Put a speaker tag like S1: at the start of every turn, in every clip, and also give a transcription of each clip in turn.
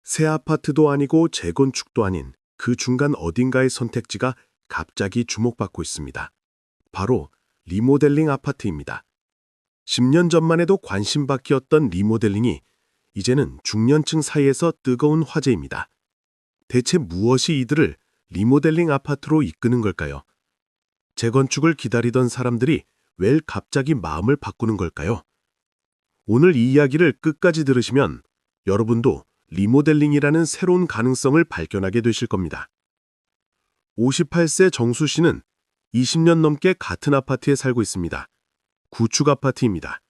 S1: 새 아파트도 아니고 재건축도 아닌 그 중간 어딘가의 선택지가 갑자기 주목받고 있습니다. 바로 리모델링 아파트입니다. 10년 전만 해도 관심받기였던 리모델링이 이제는 중년층 사이에서 뜨거운 화제입니다. 대체 무엇이 이들을 리모델링 아파트로 이끄는 걸까요? 재건축을 기다리던 사람들이 왜 갑자기 마음을 바꾸는 걸까요? 오늘 이 이야기를 끝까지 들으시면 여러분도 리모델링이라는 새로운 가능성을 발견하게 되실 겁니다. 58세 정수 씨는 20년 넘게 같은 아파트에 살고 있습니다. 구축 아파트입니다.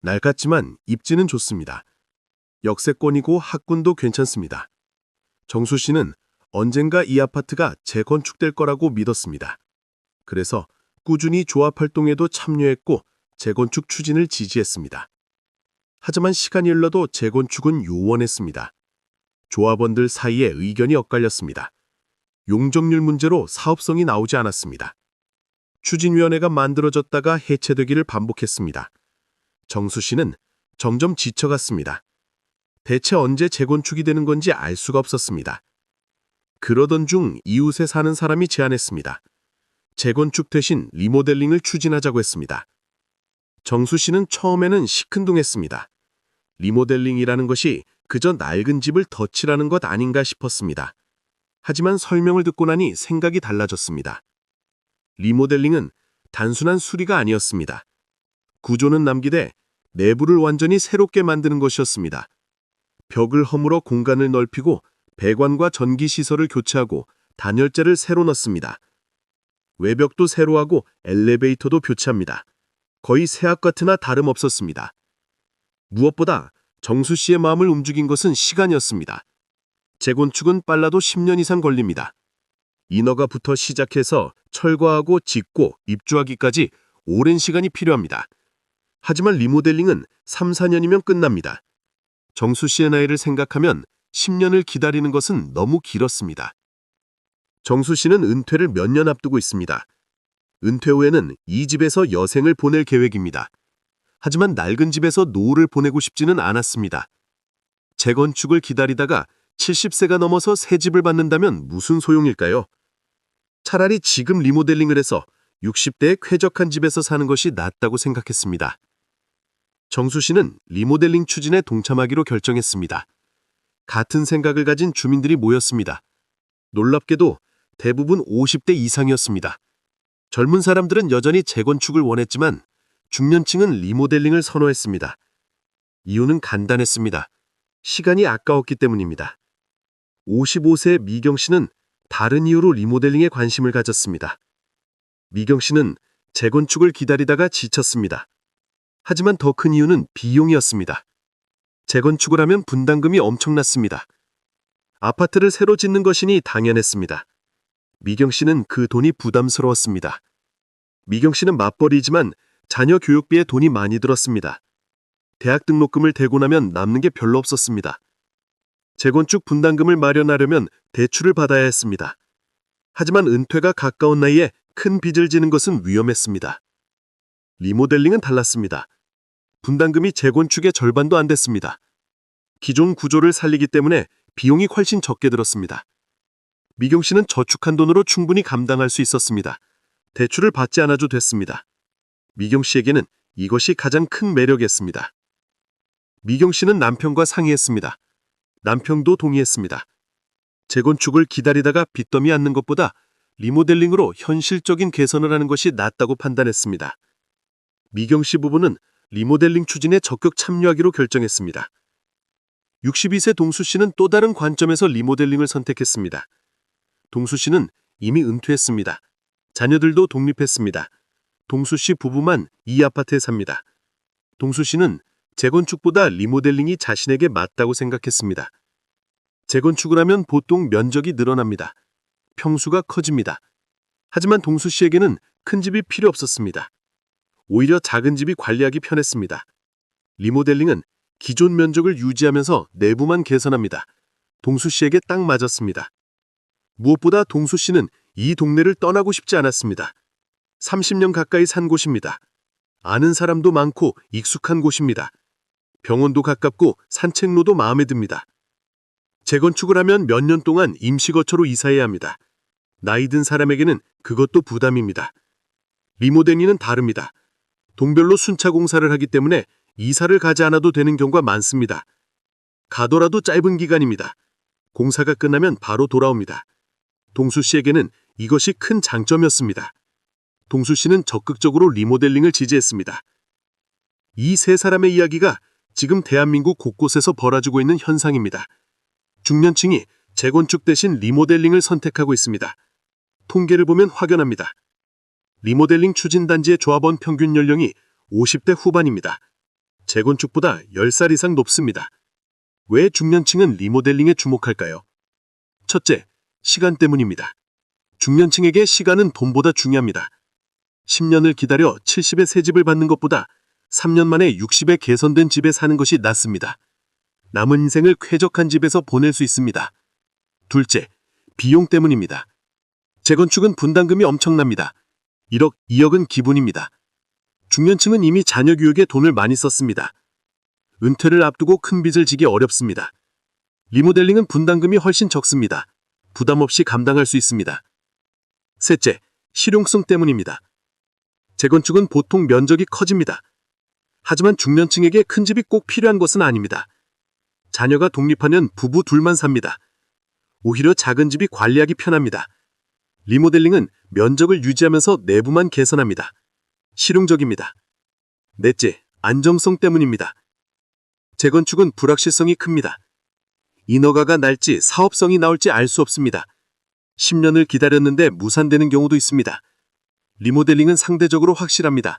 S1: 낡았지만 입지는 좋습니다. 역세권이고 학군도 괜찮습니다. 정수 씨는 언젠가 이 아파트가 재건축될 거라고 믿었습니다. 그래서 꾸준히 조합 활동에도 참여했고 재건축 추진을 지지했습니다. 하지만 시간이 흘러도 재건축은 요원했습니다. 조합원들 사이에 의견이 엇갈렸습니다. 용적률 문제로 사업성이 나오지 않았습니다. 추진위원회가 만들어졌다가 해체되기를 반복했습니다. 정수 씨는 점점 지쳐갔습니다. 대체 언제 재건축이 되는 건지 알 수가 없었습니다. 그러던 중 이웃에 사는 사람이 제안했습니다. 재건축 대신 리모델링을 추진하자고 했습니다. 정수 씨는 처음에는 시큰둥했습니다. 리모델링이라는 것이 그저 낡은 집을 덧칠하는 것 아닌가 싶었습니다. 하지만 설명을 듣고 나니 생각이 달라졌습니다. 리모델링은 단순한 수리가 아니었습니다. 구조는 남기되 내부를 완전히 새롭게 만드는 것이었습니다. 벽을 허물어 공간을 넓히고 배관과 전기시설을 교체하고 단열재를 새로 넣습니다. 외벽도 새로 하고 엘리베이터도 교체합니다. 거의 새 아파트나 다름없었습니다. 무엇보다 정수 씨의 마음을 움직인 것은 시간이었습니다. 재건축은 빨라도 10년 이상 걸립니다. 인허가부터 시작해서 철거하고 짓고 입주하기까지 오랜 시간이 필요합니다. 하지만 리모델링은 3, 4년이면 끝납니다. 정수 씨의 나이를 생각하면 10년을 기다리는 것은 너무 길었습니다. 정수 씨는 은퇴를 몇 년 앞두고 있습니다. 은퇴 후에는 이 집에서 여생을 보낼 계획입니다. 하지만 낡은 집에서 노후를 보내고 싶지는 않았습니다. 재건축을 기다리다가 70세가 넘어서 새 집을 받는다면 무슨 소용일까요? 차라리 지금 리모델링을 해서 60대에 쾌적한 집에서 사는 것이 낫다고 생각했습니다. 정수 씨는 리모델링 추진에 동참하기로 결정했습니다. 같은 생각을 가진 주민들이 모였습니다. 놀랍게도 대부분 50대 이상이었습니다. 젊은 사람들은 여전히 재건축을 원했지만 중년층은 리모델링을 선호했습니다. 이유는 간단했습니다. 시간이 아까웠기 때문입니다. 55세 미경 씨는 다른 이유로 리모델링에 관심을 가졌습니다. 미경 씨는 재건축을 기다리다가 지쳤습니다. 하지만 더 큰 이유는 비용이었습니다. 재건축을 하면 분담금이 엄청났습니다. 아파트를 새로 짓는 것이니 당연했습니다. 미경 씨는 그 돈이 부담스러웠습니다. 미경 씨는 맞벌이지만 자녀 교육비에 돈이 많이 들었습니다. 대학 등록금을 대고 나면 남는 게 별로 없었습니다. 재건축 분담금을 마련하려면 대출을 받아야 했습니다. 하지만 은퇴가 가까운 나이에 큰 빚을 지는 것은 위험했습니다. 리모델링은 달랐습니다. 분담금이 재건축의 절반도 안 됐습니다. 기존 구조를 살리기 때문에 비용이 훨씬 적게 들었습니다. 미경 씨는 저축한 돈으로 충분히 감당할 수 있었습니다. 대출을 받지 않아도 됐습니다. 미경 씨에게는 이것이 가장 큰 매력이었습니다. 미경 씨는 남편과 상의했습니다. 남편도 동의했습니다. 재건축을 기다리다가 빚더미 않는 것보다 리모델링으로 현실적인 개선을 하는 것이 낫다고 판단했습니다. 미경 씨 부부는 리모델링 추진에 적극 참여하기로 결정했습니다. 62세 동수 씨는 또 다른 관점에서 리모델링을 선택했습니다. 동수 씨는 이미 은퇴했습니다. 자녀들도 독립했습니다. 동수 씨 부부만 이 아파트에 삽니다. 동수 씨는 재건축보다 리모델링이 자신에게 맞다고 생각했습니다. 재건축을 하면 보통 면적이 늘어납니다. 평수가 커집니다. 하지만 동수 씨에게는 큰 집이 필요 없었습니다. 오히려 작은 집이 관리하기 편했습니다. 리모델링은 기존 면적을 유지하면서 내부만 개선합니다. 동수 씨에게 딱 맞았습니다. 무엇보다 동수 씨는 이 동네를 떠나고 싶지 않았습니다. 30년 가까이 산 곳입니다. 아는 사람도 많고 익숙한 곳입니다. 병원도 가깝고 산책로도 마음에 듭니다. 재건축을 하면 몇 년 동안 임시거처로 이사해야 합니다. 나이 든 사람에게는 그것도 부담입니다. 리모델링은 다릅니다. 동별로 순차 공사를 하기 때문에 이사를 가지 않아도 되는 경우가 많습니다. 가더라도 짧은 기간입니다. 공사가 끝나면 바로 돌아옵니다. 동수 씨에게는 이것이 큰 장점이었습니다. 동수 씨는 적극적으로 리모델링을 지지했습니다. 이 세 사람의 이야기가 지금 대한민국 곳곳에서 벌어지고 있는 현상입니다. 중년층이 재건축 대신 리모델링을 선택하고 있습니다. 통계를 보면 확연합니다. 리모델링 추진단지의 조합원 평균 연령이 50대 후반입니다. 재건축보다 10살 이상 높습니다. 왜 중년층은 리모델링에 주목할까요? 첫째, 시간 때문입니다. 중년층에게 시간은 돈보다 중요합니다. 10년을 기다려 70에 새 집을 받는 것보다 3년 만에 60에 개선된 집에 사는 것이 낫습니다. 남은 인생을 쾌적한 집에서 보낼 수 있습니다. 둘째, 비용 때문입니다. 재건축은 분담금이 엄청납니다. 1억, 2억은 기본입니다. 중년층은 이미 자녀 교육에 돈을 많이 썼습니다. 은퇴를 앞두고 큰 빚을 지기 어렵습니다. 리모델링은 분담금이 훨씬 적습니다. 부담 없이 감당할 수 있습니다. 셋째, 실용성 때문입니다. 재건축은 보통 면적이 커집니다. 하지만 중년층에게 큰 집이 꼭 필요한 것은 아닙니다. 자녀가 독립하면 부부 둘만 삽니다. 오히려 작은 집이 관리하기 편합니다. 리모델링은 면적을 유지하면서 내부만 개선합니다. 실용적입니다. 넷째, 안정성 때문입니다. 재건축은 불확실성이 큽니다. 인허가가 날지 사업성이 나올지 알 수 없습니다. 10년을 기다렸는데 무산되는 경우도 있습니다. 리모델링은 상대적으로 확실합니다.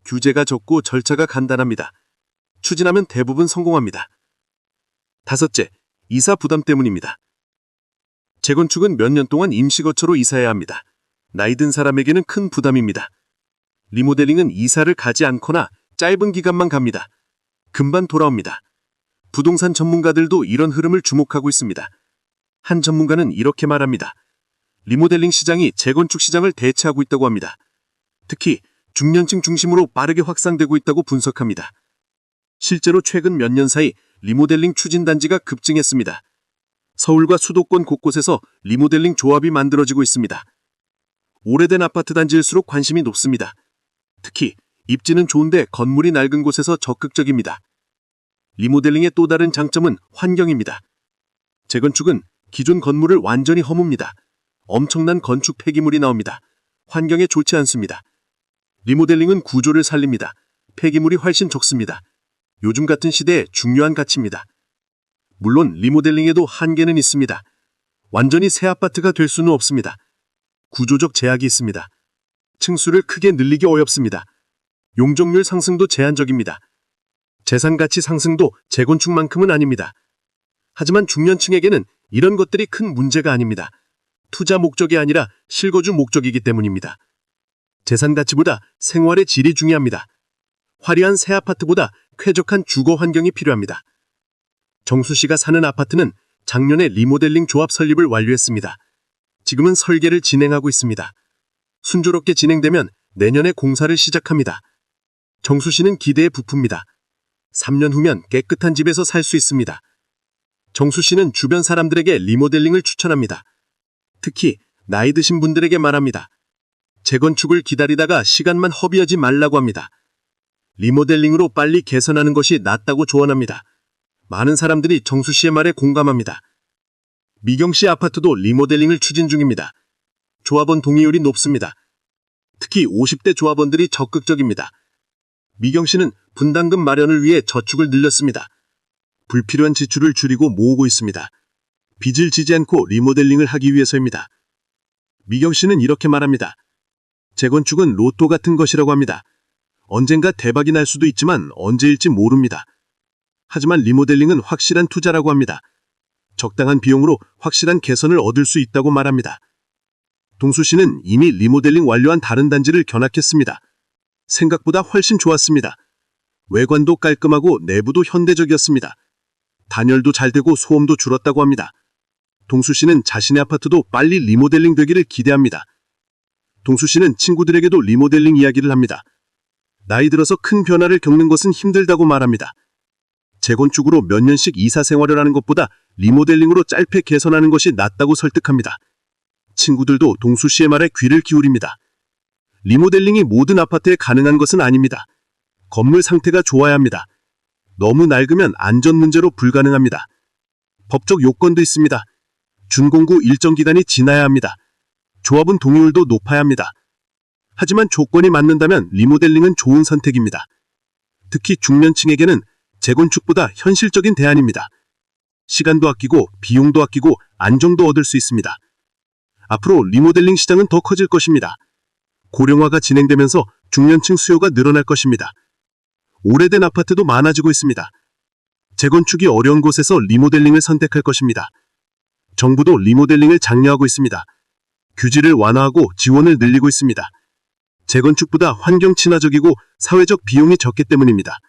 S1: 규제가 적고 절차가 간단합니다. 추진하면 대부분 성공합니다. 다섯째, 이사 부담 때문입니다. 재건축은 몇 년 동안 임시거처로 이사해야 합니다. 나이 든 사람에게는 큰 부담입니다. 리모델링은 이사를 가지 않거나 짧은 기간만 갑니다. 금방 돌아옵니다. 부동산 전문가들도 이런 흐름을 주목하고 있습니다. 한 전문가는 이렇게 말합니다. 리모델링 시장이 재건축 시장을 대체하고 있다고 합니다. 특히 중년층 중심으로 빠르게 확산되고 있다고 분석합니다. 실제로 최근 몇 년 사이 리모델링 추진단지가 급증했습니다. 서울과 수도권 곳곳에서 리모델링 조합이 만들어지고 있습니다. 오래된 아파트 단지일수록 관심이 높습니다. 특히 입지는 좋은데 건물이 낡은 곳에서 적극적입니다. 리모델링의 또 다른 장점은 환경입니다. 재건축은 기존 건물을 완전히 허뭅니다. 엄청난 건축 폐기물이 나옵니다. 환경에 좋지 않습니다. 리모델링은 구조를 살립니다. 폐기물이 훨씬 적습니다. 요즘 같은 시대에 중요한 가치입니다. 물론 리모델링에도 한계는 있습니다. 완전히 새 아파트가 될 수는 없습니다. 구조적 제약이 있습니다. 층수를 크게 늘리기 어렵습니다. 용적률 상승도 제한적입니다. 재산가치 상승도 재건축만큼은 아닙니다. 하지만 중년층에게는 이런 것들이 큰 문제가 아닙니다. 투자 목적이 아니라 실거주 목적이기 때문입니다. 재산가치보다 생활의 질이 중요합니다. 화려한 새 아파트보다 쾌적한 주거 환경이 필요합니다. 정수 씨가 사는 아파트는 작년에 리모델링 조합 설립을 완료했습니다. 지금은 설계를 진행하고 있습니다. 순조롭게 진행되면 내년에 공사를 시작합니다. 정수 씨는 기대에 부풉니다. 3년 후면 깨끗한 집에서 살 수 있습니다. 정수 씨는 주변 사람들에게 리모델링을 추천합니다. 특히 나이 드신 분들에게 말합니다. 재건축을 기다리다가 시간만 허비하지 말라고 합니다. 리모델링으로 빨리 개선하는 것이 낫다고 조언합니다. 많은 사람들이 정수 씨의 말에 공감합니다. 미경 씨 아파트도 리모델링을 추진 중입니다. 조합원 동의율이 높습니다. 특히 50대 조합원들이 적극적입니다. 미경 씨는 분담금 마련을 위해 저축을 늘렸습니다. 불필요한 지출을 줄이고 모으고 있습니다. 빚을 지지 않고 리모델링을 하기 위해서입니다. 미경 씨는 이렇게 말합니다. 재건축은 로또 같은 것이라고 합니다. 언젠가 대박이 날 수도 있지만 언제일지 모릅니다. 하지만 리모델링은 확실한 투자라고 합니다. 적당한 비용으로 확실한 개선을 얻을 수 있다고 말합니다. 동수 씨는 이미 리모델링 완료한 다른 단지를 견학했습니다. 생각보다 훨씬 좋았습니다. 외관도 깔끔하고 내부도 현대적이었습니다. 단열도 잘 되고 소음도 줄었다고 합니다. 동수 씨는 자신의 아파트도 빨리 리모델링 되기를 기대합니다. 동수 씨는 친구들에게도 리모델링 이야기를 합니다. 나이 들어서 큰 변화를 겪는 것은 힘들다고 말합니다. 재건축으로 몇 년씩 이사 생활을 하는 것보다 리모델링으로 짧게 개선하는 것이 낫다고 설득합니다. 친구들도 동수 씨의 말에 귀를 기울입니다. 리모델링이 모든 아파트에 가능한 것은 아닙니다. 건물 상태가 좋아야 합니다. 너무 낡으면 안전 문제로 불가능합니다. 법적 요건도 있습니다. 준공구 일정 기간이 지나야 합니다. 조합원 동의율도 높아야 합니다. 하지만 조건이 맞는다면 리모델링은 좋은 선택입니다. 특히 중년층에게는 재건축보다 현실적인 대안입니다. 시간도 아끼고 비용도 아끼고 안정도 얻을 수 있습니다. 앞으로 리모델링 시장은 더 커질 것입니다. 고령화가 진행되면서 중년층 수요가 늘어날 것입니다. 오래된 아파트도 많아지고 있습니다. 재건축이 어려운 곳에서 리모델링을 선택할 것입니다. 정부도 리모델링을 장려하고 있습니다. 규제를 완화하고 지원을 늘리고 있습니다. 재건축보다 환경 친화적이고 사회적 비용이 적기 때문입니다.